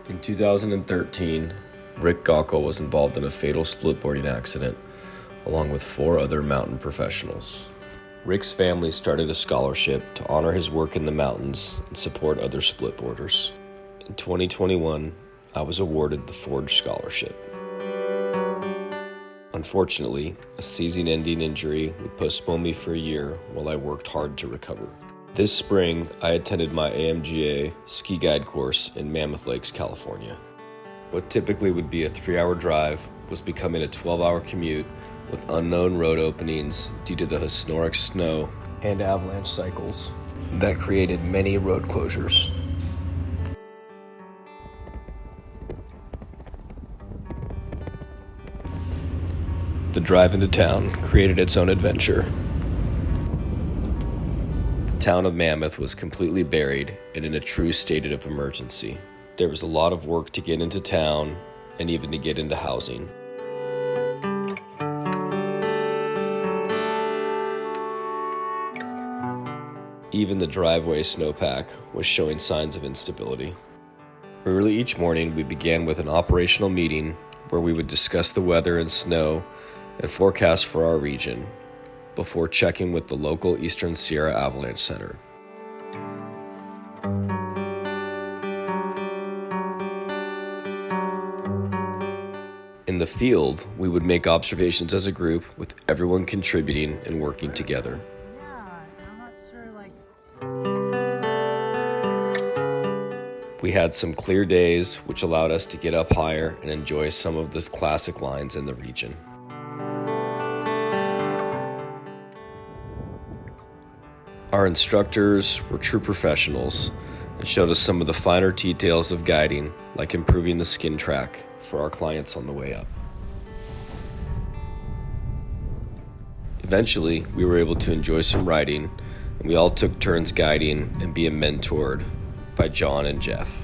In 2013, Rick Gockel was involved in a fatal splitboarding accident, along with 4 other mountain professionals. Rick's family started a scholarship to honor his work in the mountains and support other splitboarders. In 2021, I was awarded the Forge Scholarship. Unfortunately, a season-ending injury would postpone me for a year while I worked hard to recover. This spring, I attended my AMGA ski guide course in Mammoth Lakes, California. What typically would be a 3-hour drive was becoming a 12-hour commute with unknown road openings due to the historic snow and avalanche cycles that created many road closures. The drive into town created its own adventure. The town of Mammoth was completely buried and in a true state of emergency. There was a lot of work to get into town and even to get into housing. Even the driveway snowpack was showing signs of instability. Early each morning, we began with an operational meeting where we would discuss the weather and snow and forecast for our region before checking with the local Eastern Sierra Avalanche Center. In the field, we would make observations as a group with everyone contributing and working together. We had some clear days, which allowed us to get up higher and enjoy some of the classic lines in the region. Our instructors were true professionals and showed us some of the finer details of guiding, like improving the skin track for our clients on the way up. Eventually, we were able to enjoy some riding, and we all took turns guiding and being mentored by John and Jeff.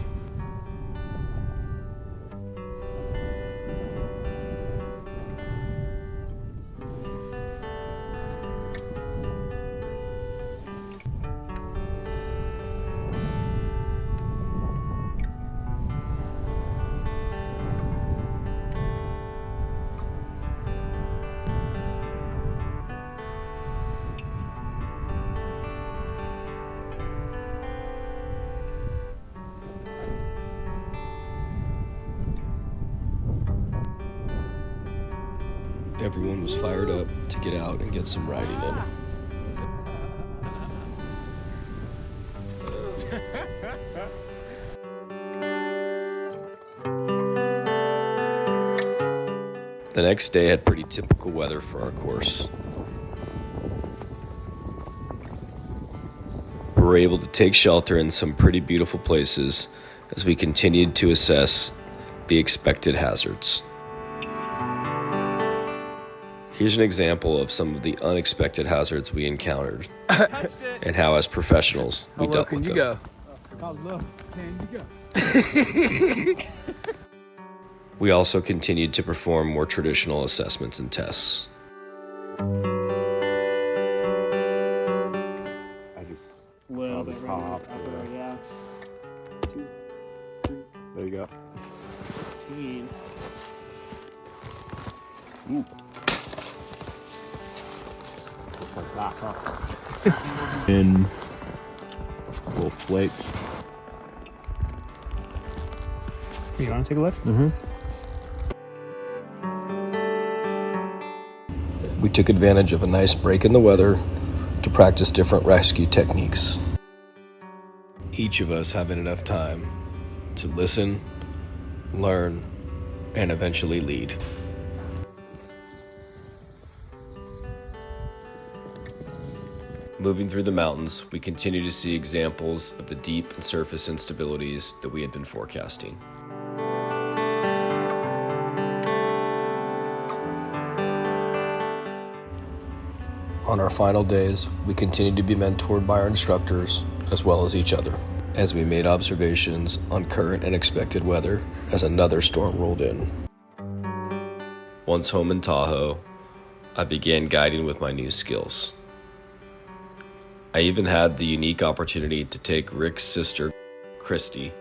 Everyone was fired up to get out and get some riding in. The next day had pretty typical weather for our course. We were able to take shelter in some pretty beautiful places as we continued to assess the expected hazards. Here's an example of some of the unexpected hazards we encountered and how, as professionals, we dealt with them. How low can you go? We also continued to perform more traditional assessments and tests. I just saw the top. Yeah. 2, 3. There you go. 15. Ooh. Looks like that, huh? In little flakes. You want to take a look? Mm-hmm. We took advantage of a nice break in the weather to practice different rescue techniques. Each of us having enough time to listen, learn, and eventually lead. Moving through the mountains, we continue to see examples of the deep and surface instabilities that we had been forecasting. On our final days, we continued to be mentored by our instructors as well as each other as we made observations on current and expected weather as another storm rolled in. Once home in Tahoe, I began guiding with my new skills. I even had the unique opportunity to take Rick's sister Christy,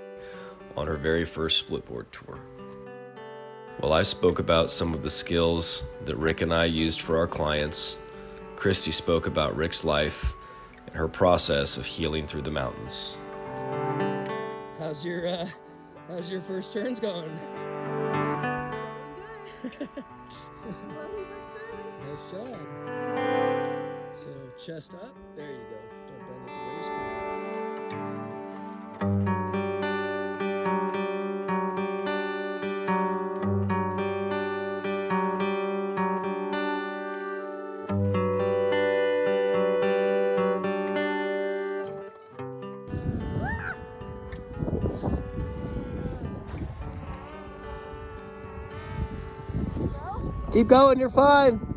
on her very first splitboard tour. While I spoke about some of the skills that Rick and I used for our clients, Christy spoke about Rick's life and her process of healing through the mountains. How's your first turns going? Good. Nice job. So chest up. There you go. Don't bend at the waist. Keep going, you're fine.